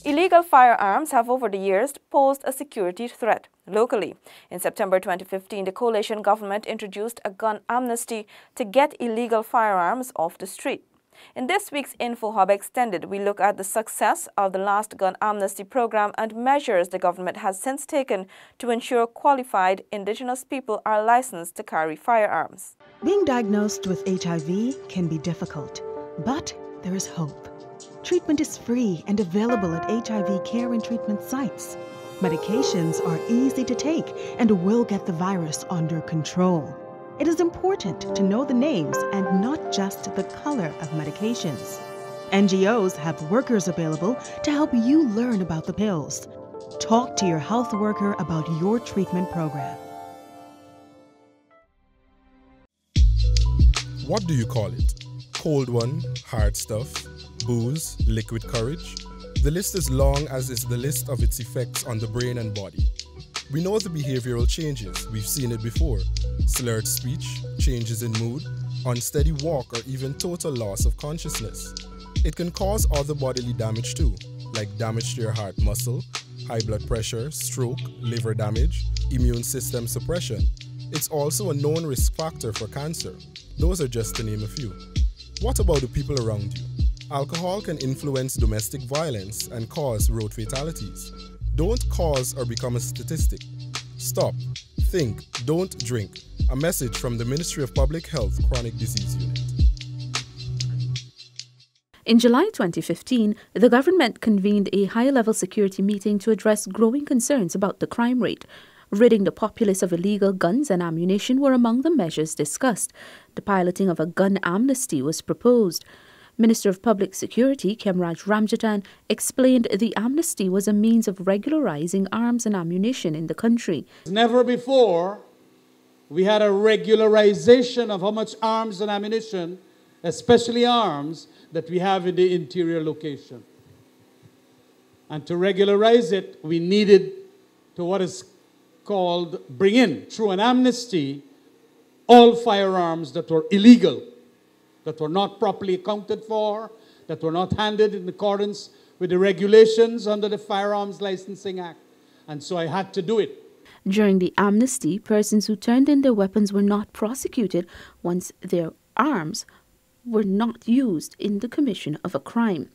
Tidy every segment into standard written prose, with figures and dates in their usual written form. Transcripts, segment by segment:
Illegal firearms have over the years posed a security threat locally. In September 2015, the coalition government introduced a gun amnesty to get illegal firearms off the street. In this week's InfoHub Extended, we look at the success of the last gun amnesty program and measures the government has since taken to ensure qualified indigenous people are licensed to carry firearms. Being diagnosed with HIV can be difficult, but there is hope. Treatment is free and available at HIV care and treatment sites. Medications are easy to take and will get the virus under control. It is important to know the names and not just the color of medications. NGOs have workers available to help you learn about the pills. Talk to your health worker about your treatment program. What do you call it? Cold one, hard stuff, booze, liquid courage? The list is long, as is the list of its effects on the brain and body. We know the behavioral changes, we've seen it before. Slurred speech, changes in mood, unsteady walk, or even total loss of consciousness. It can cause other bodily damage too, like damage to your heart muscle, high blood pressure, stroke, liver damage, immune system suppression. It's also a known risk factor for cancer. Those are just to name a few. What about the people around you? Alcohol can influence domestic violence and cause road fatalities. Don't cause or become a statistic. Stop, think, don't drink. A message from the Ministry of Public Health Chronic Disease Unit. In July 2015, the government convened a high-level security meeting to address growing concerns about the crime rate. Ridding the populace of illegal guns and ammunition were among the measures discussed. The piloting of a gun amnesty was proposed. Minister of Public Security Kemraj Ramjatan explained the amnesty was a means of regularizing arms and ammunition in the country. Never before we had a regularization of how much arms and ammunition, especially arms, that we have in the interior location. And to regularize it, we needed to what is called bring in, through an amnesty, all firearms that were illegal, that were not properly accounted for, that were not handed in accordance with the regulations under the Firearms Licensing Act. And so I had to do it. During the amnesty, persons who turned in their weapons were not prosecuted once their arms were not used in the commission of a crime.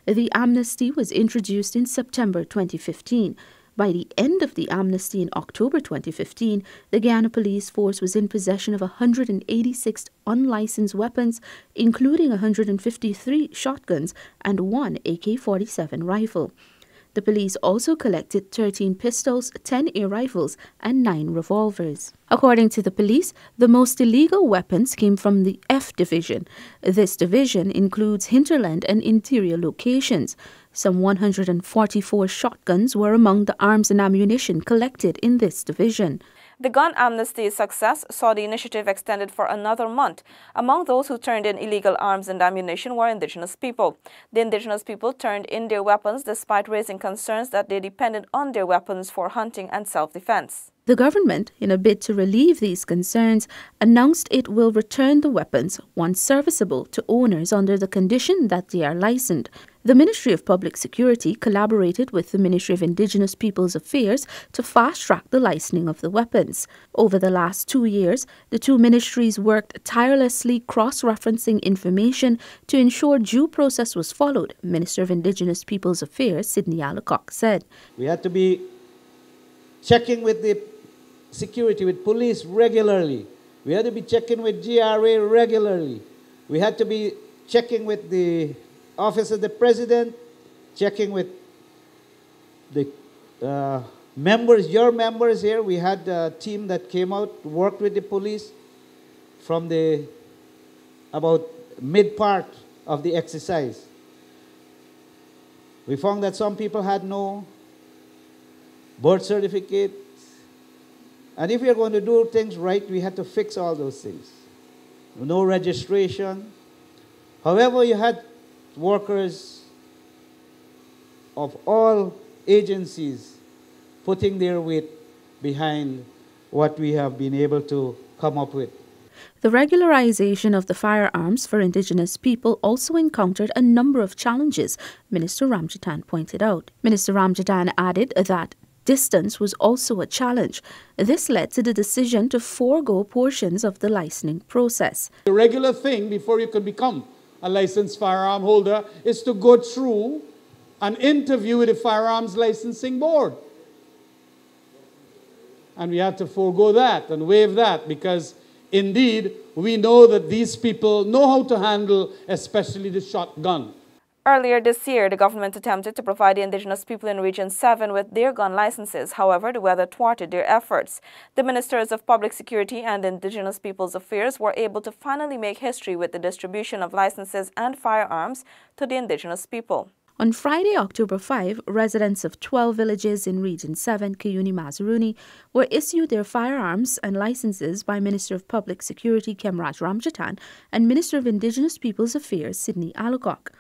The amnesty was introduced in September 2015. By the end of the amnesty in October 2015, the Guyana Police Force was in possession of 186 unlicensed weapons, including 153 shotguns and one AK-47 rifle. The police also collected 13 pistols, 10 air rifles, and 9 revolvers. According to the police, the most illegal weapons came from the F Division. This division includes hinterland and interior locations. Some 144 shotguns were among the arms and ammunition collected in this division. The gun amnesty's success saw the initiative extended for another month. Among those who turned in illegal arms and ammunition were indigenous people. The indigenous people turned in their weapons despite raising concerns that they depended on their weapons for hunting and self-defense. The government, in a bid to relieve these concerns, announced it will return the weapons, once serviceable, to owners under the condition that they are licensed. The Ministry of Public Security collaborated with the Ministry of Indigenous Peoples Affairs to fast-track the licensing of the weapons. Over the last 2 years, the two ministries worked tirelessly cross-referencing information to ensure due process was followed, Minister of Indigenous Peoples Affairs Sidney Alacock said. We had to be checking with the security, with police regularly. We had to be checking with GRA regularly. We had to be checking with the Office of the President, checking with the members, your members here. We had a team that came out, worked with the police from the about mid-part of the exercise. We found that some people had no birth certificate, And if we are going to do things right, we had to fix all those things. No registration. However, you had workers of all agencies putting their weight behind what we have been able to come up with. The regularization of the firearms for Indigenous people also encountered a number of challenges, Minister Ramjatan pointed out. Minister Ramjatan added that distance was also a challenge. This led to the decision to forego portions of the licensing process. The regular thing before you can become a licensed firearm holder is to go through an interview with the Firearms Licensing Board. And we had to forego that and waive that because indeed we know that these people know how to handle especially the shotgun. Earlier this year, the government attempted to provide the Indigenous people in Region 7 with their gun licenses. However, the weather thwarted their efforts. The Ministers of Public Security and Indigenous Peoples Affairs were able to finally make history with the distribution of licenses and firearms to the Indigenous people. On Friday, October 5, residents of 12 villages in Region 7, Kayuni Mazaruni, were issued their firearms and licenses by Minister of Public Security Kemraj Ramjatan and Minister of Indigenous Peoples Affairs Sidney Alcock.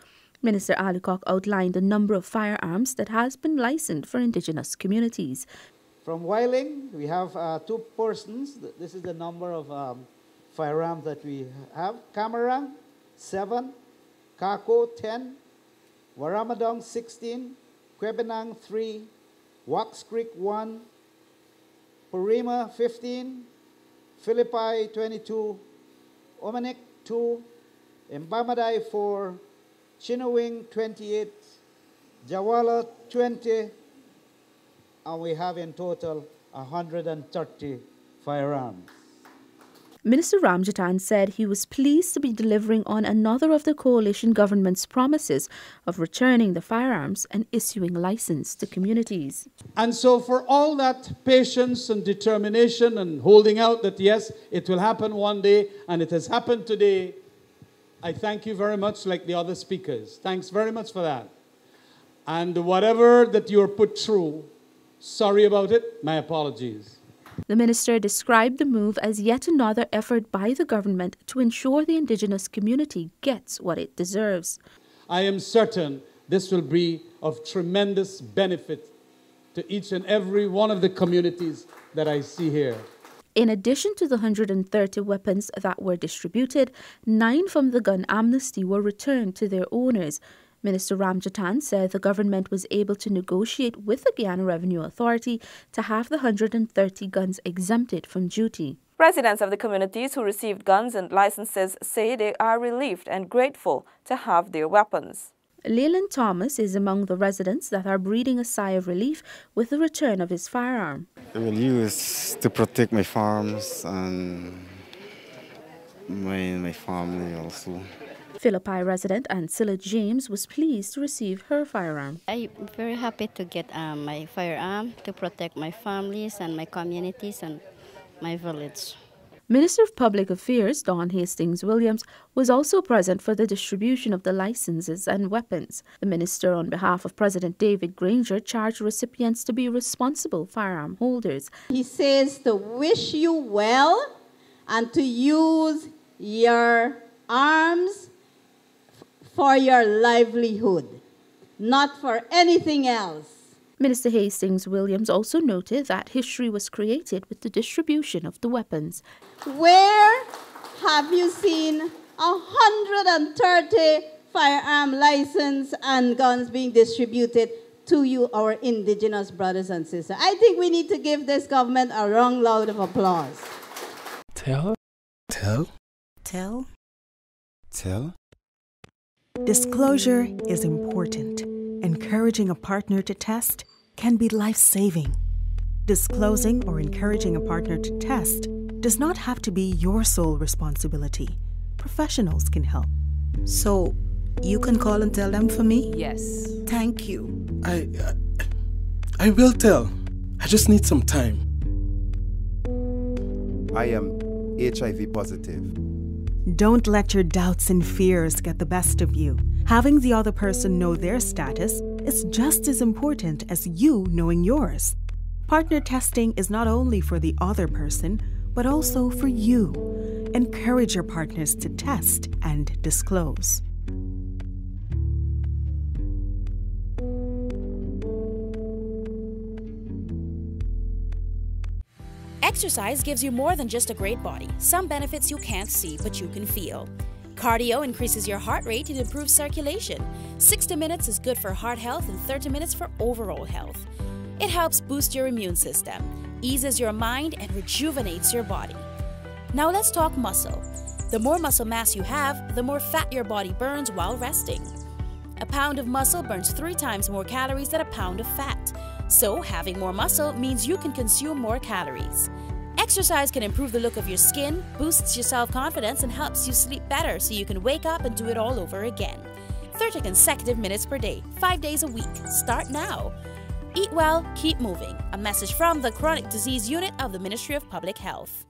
Minister Alcock outlined the number of firearms that has been licensed for Indigenous communities. From Whiling, we have 2 persons. This is the number of firearms that we have. Camarang, 7. Kako, 10. Waramadong, 16. Kwebenang, 3. Wax Creek, 1. Purima, 15. Philippi, 22. Omanik, 2. Mbamadai, 4. Chinawing, 28, Jawala, 20, and we have in total 130 firearms. Minister Ramjatan said he was pleased to be delivering on another of the coalition government's promises of returning the firearms and issuing license to communities. And so for all that patience and determination and holding out that yes, it will happen one day, and it has happened today, I thank you very much, like the other speakers. Thanks very much for that. And whatever that you are put through, sorry about it, my apologies. The minister described the move as yet another effort by the government to ensure the Indigenous community gets what it deserves. I am certain this will be of tremendous benefit to each and every one of the communities that I see here. In addition to the 130 weapons that were distributed, 9 from the gun amnesty were returned to their owners. Minister Ramjatan said the government was able to negotiate with the Guyana Revenue Authority to have the 130 guns exempted from duty. Residents of the communities who received guns and licenses say they are relieved and grateful to have their weapons. Leland Thomas is among the residents that are breathing a sigh of relief with the return of his firearm. I will use to protect my farms and my family also. Philippi resident Ancilla James was pleased to receive her firearm. I'm very happy to get my firearm to protect my families and my communities and my village. Minister of Public Affairs Don Hastings Williams was also present for the distribution of the licenses and weapons. The minister, on behalf of President David Granger, charged recipients to be responsible firearm holders. He says to wish you well and to use your arms for your livelihood, not for anything else. Minister Hastings Williams also noted that history was created with the distribution of the weapons. Where have you seen 130 firearm license and guns being distributed to you, our Indigenous brothers and sisters? I think we need to give this government a long round of applause. Tell. Disclosure is important. Encouraging a partner to test can be life-saving. Disclosing or encouraging a partner to test does not have to be your sole responsibility. Professionals can help. So, you can call and tell them for me? Yes. Thank you. I will tell. I just need some time. I am HIV positive. Don't let your doubts and fears get the best of you. Having the other person know their status is just as important as you knowing yours. Partner testing is not only for the other person, but also for you. Encourage your partners to test and disclose. Exercise gives you more than just a great body. Some benefits you can't see, but you can feel. Cardio increases your heart rate and improves circulation. 60 minutes is good for heart health and 30 minutes for overall health. It helps boost your immune system, eases your mind, and rejuvenates your body. Now let's talk muscle. The more muscle mass you have, the more fat your body burns while resting. A pound of muscle burns 3 times more calories than a pound of fat. So having more muscle means you can consume more calories. Exercise can improve the look of your skin, boosts your self-confidence, and helps you sleep better so you can wake up and do it all over again. 30 consecutive minutes per day, 5 days a week. Start now. Eat well, keep moving. A message from the Chronic Disease Unit of the Ministry of Public Health.